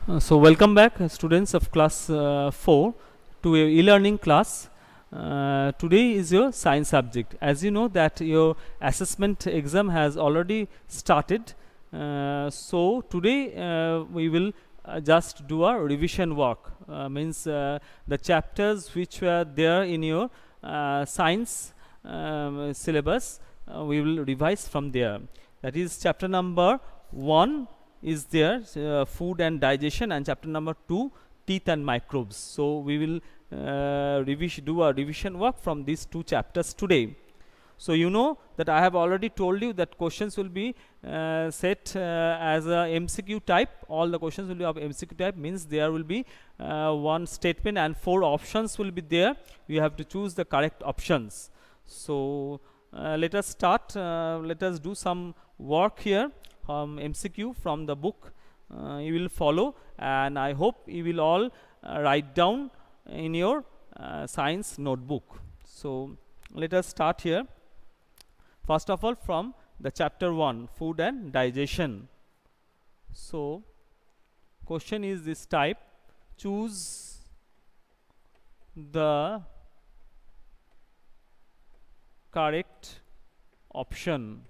So welcome back, students of class 4 to a e-learning class. Today is your science subject. As you know that your assessment exam has already started. So today we will just do a revision work. Means the chapters which were there in your science syllabus, we will revise from there. That is chapter number 1 is there, food and digestion, and chapter number 2, teeth and microbes. So we will do a revision work from these two chapters today. So you know that I have already told you that questions will be set as a MCQ type. All the questions will be of MCQ type, means there will be one statement and 4 options will be there. You have to choose the correct options. So let us start. Let us do some work here. MCQ from the book you will follow, and I hope you will all write down in your science notebook. So let us start here. First of all, from the chapter 1, food and digestion. So question is this type: choose the correct option.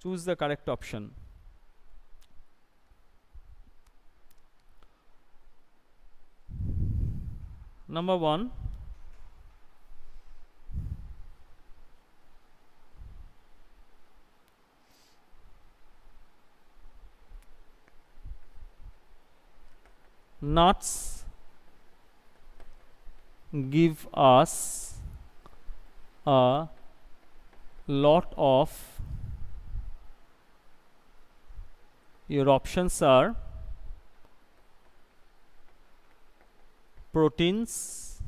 Choose the correct option. Number 1, nuts give us a lot of, your options are proteins,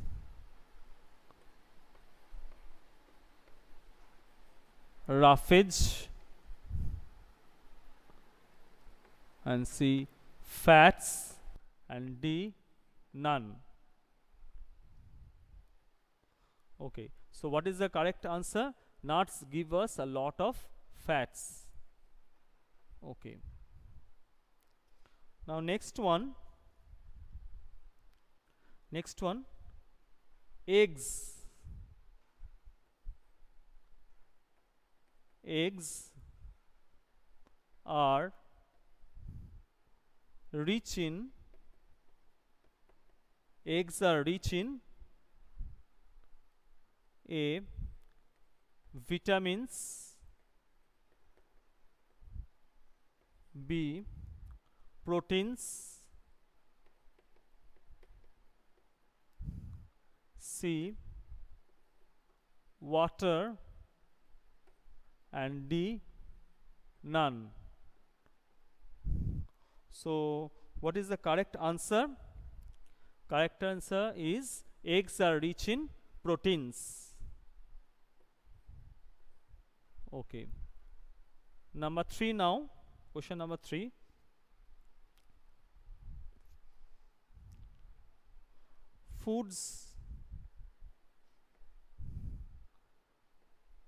roughage, and C, fats, and D, none. Okay, so what is the correct answer? Nuts give us a lot of fats. Okay, now next one, eggs. Eggs are rich in, A, vitamins, B, proteins, C, water, and D, none. So what is the correct answer? Correct answer is eggs are rich in proteins. Okay, number 3 now. Question number 3, foods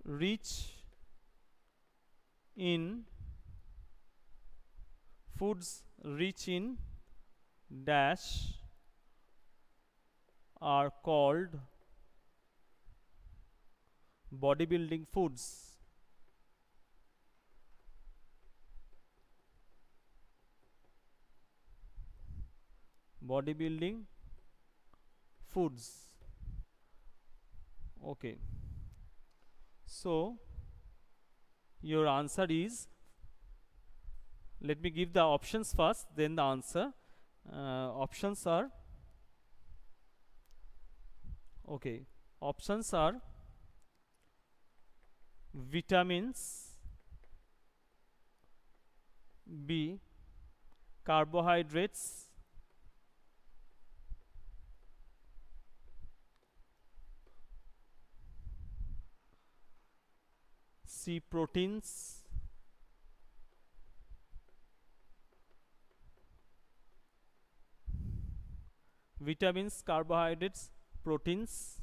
rich in, dash are called bodybuilding foods. Bodybuilding foods. Okay, so your answer is, let me give the options first, then the answer. Options are, okay, options are vitamins, B, carbohydrates, C, proteins, vitamins, carbohydrates, proteins,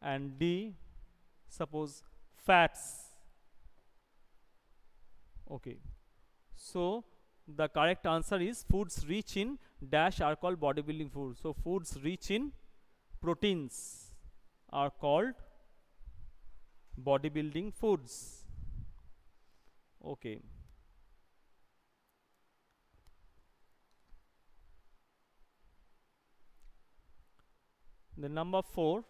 and D, suppose fats. Okay, so the correct answer is foods rich in dash are called bodybuilding foods. So foods rich in proteins are called bodybuilding foods. Okay. The number 4,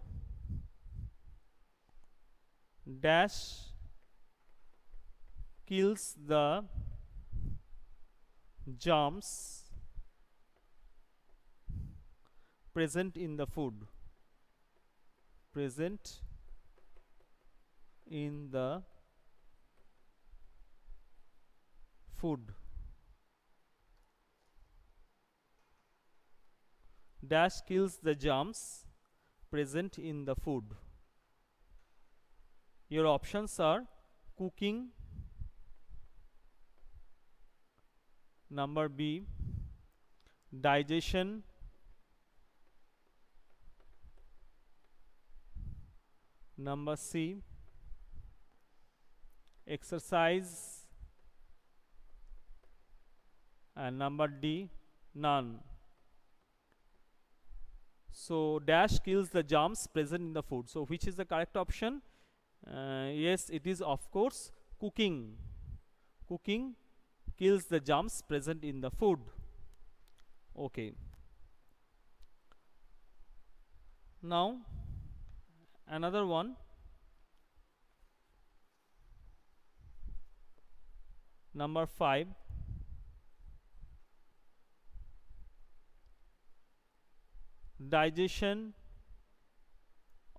dash kills the germs present in the food. Present in the food. Dash kills the germs present in the food. Your options are cooking, number B, digestion, number C, exercise, and number D, none. So dash kills the germs present in the food. So which is the correct option? Yes, it is of course cooking. Cooking kills the germs present in the food. Okay. Now another one, number 5, digestion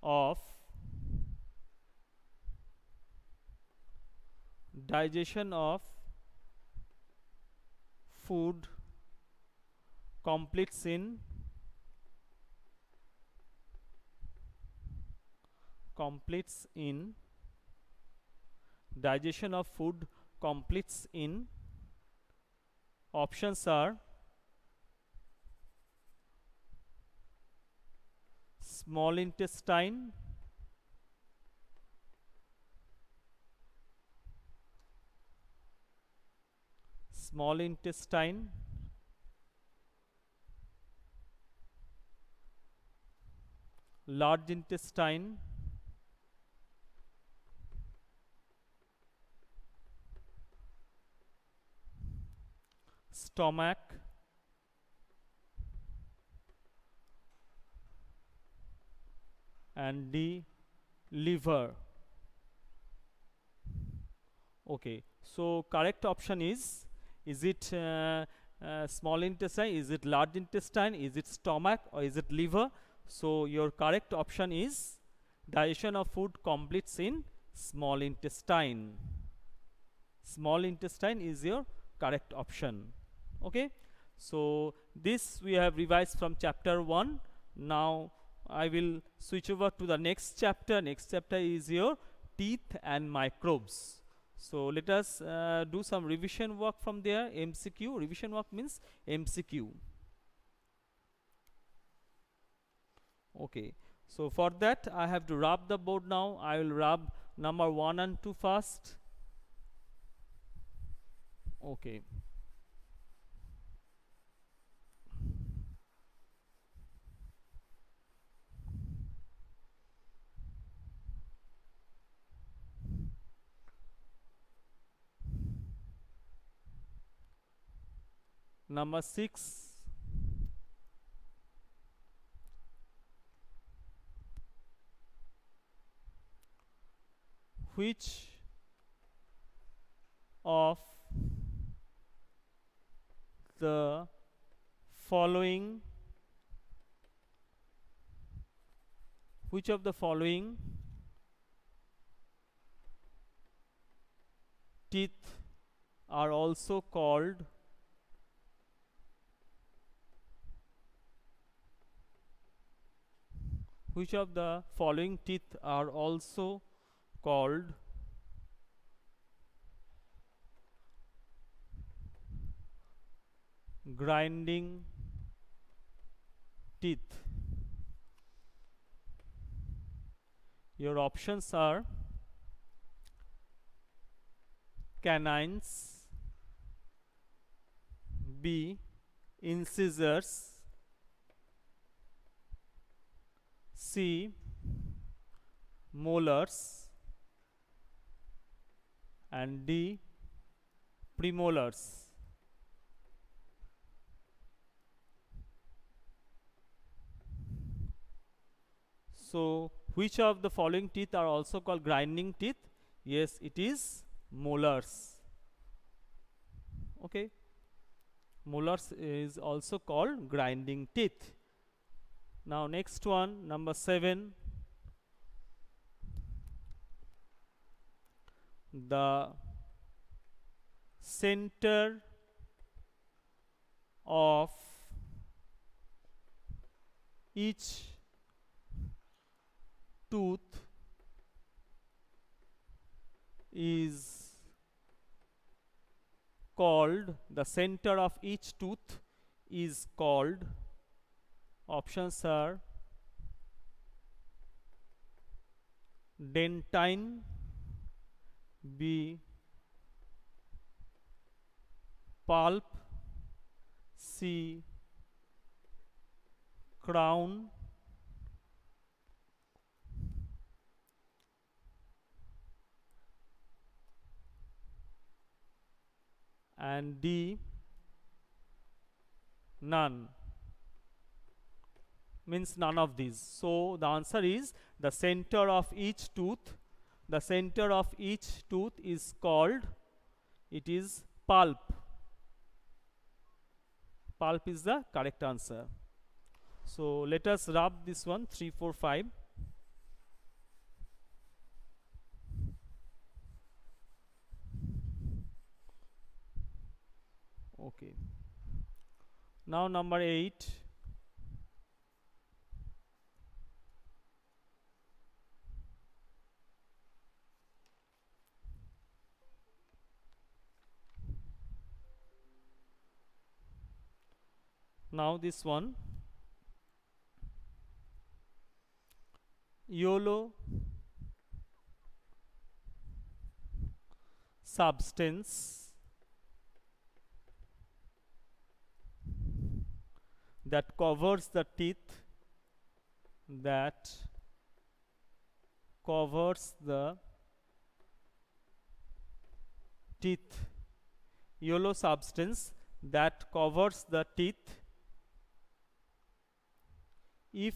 of food completes in digestion of food completes in, options are small intestine, large intestine, stomach, and D, liver. Okay, so correct option is it small intestine, is it large intestine, is it stomach, or is it liver? So your correct option is digestion of food completes in small intestine. Small intestine is your correct option. Okay, so this we have revised from chapter 1. Now I will switch over to the next chapter. Next chapter is your teeth and microbes. So let us do some revision work from there. MCQ, revision work means MCQ. Okay, so for that I have to rub the board now. I will rub number 1 and 2 first. Okay. Number 6, which of the following teeth are also called which of the following teeth are also called grinding teeth? Your options are canines, B. incisors, C. molars, and D. premolars. So, which of the following teeth are also called grinding teeth? Yes, it is molars. Okay, molars is also called grinding teeth. Now, next one, number 7. The center of each tooth is called, the center of each tooth is called, options are dentine, B. pulp, C. crown, and D. none, means none of these. So, the answer is the center of each tooth. The center of each tooth is called, it is pulp. Pulp is the correct answer. So, let us rub this one 3, 4, 5. Okay. Now, number 8. Now, this one, yellow substance that covers the teeth, that covers the teeth, yellow substance that covers the teeth, if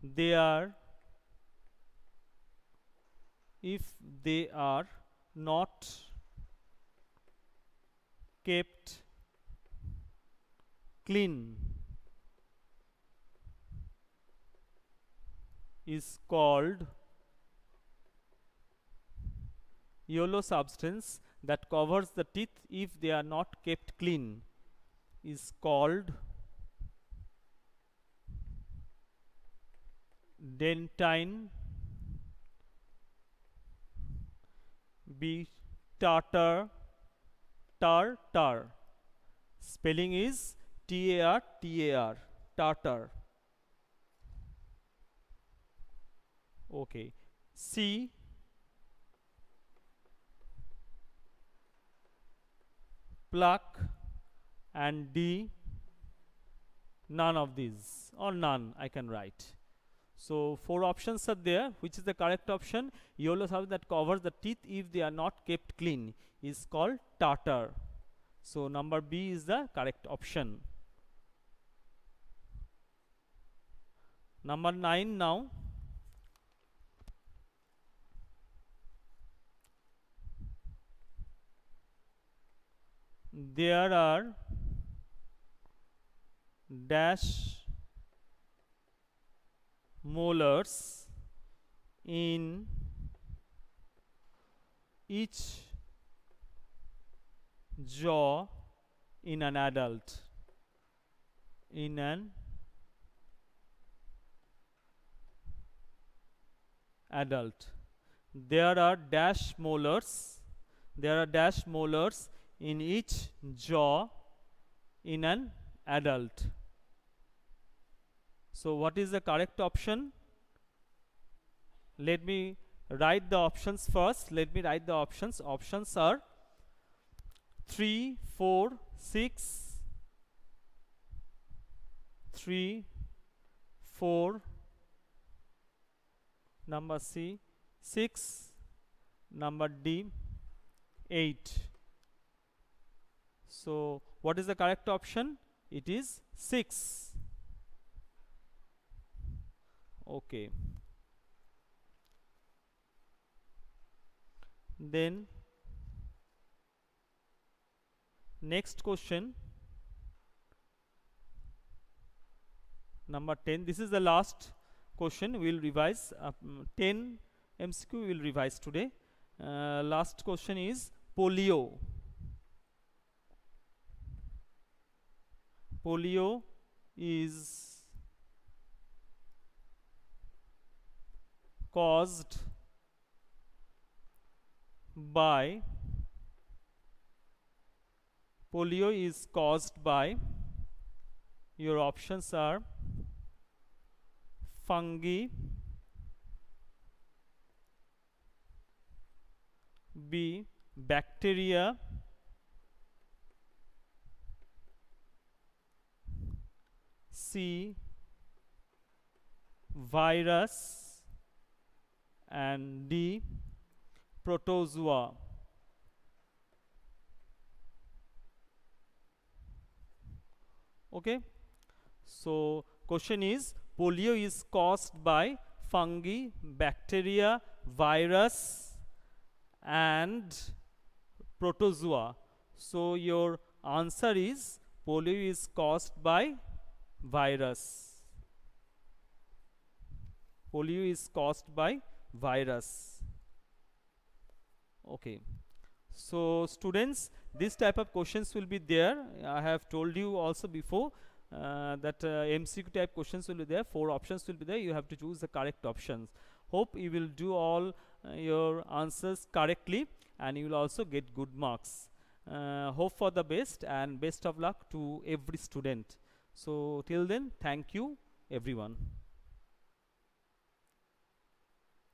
they are not kept clean, is called, yellow substance that covers the teeth if they are not kept clean is called dentine, B. tartar, tartar, spelling is T-A-R-T-A-R, tartar. Okay. C. plaque, and D. none of these, or none I can write. So, 4 options are there. Which is the correct option? Yellow substance that covers the teeth if they are not kept clean is called tartar. So, number B is the correct option. Number 9 now. There are dash molars in each jaw in an adult. In an adult, there are dash molars. There are dash molars in each jaw in an adult. So, what is the correct option? Let me write the options first. Let me write the options. Options are 3, 4, 6, 3, 4, number C, 6, number D, 8. So what is the correct option? It is 6. Okay. Then next question, number 10. This is the last question. We will revise 10 MCQ. We will revise today. Last question is polio. Polio is caused by your options are fungi, B, bacteria, C, virus, and D, protozoa. Okay, so question is polio is caused by fungi, bacteria, virus, and protozoa. So your answer is polio is caused by virus. Polio is caused by virus. Okay. So students, this type of questions will be there. I have told you also before that MCQ type questions will be there. 4 options will be there. You have to choose the correct options. Hope you will do all your answers correctly and you will also get good marks. Hope for the best and best of luck to every student. So till then, thank you everyone.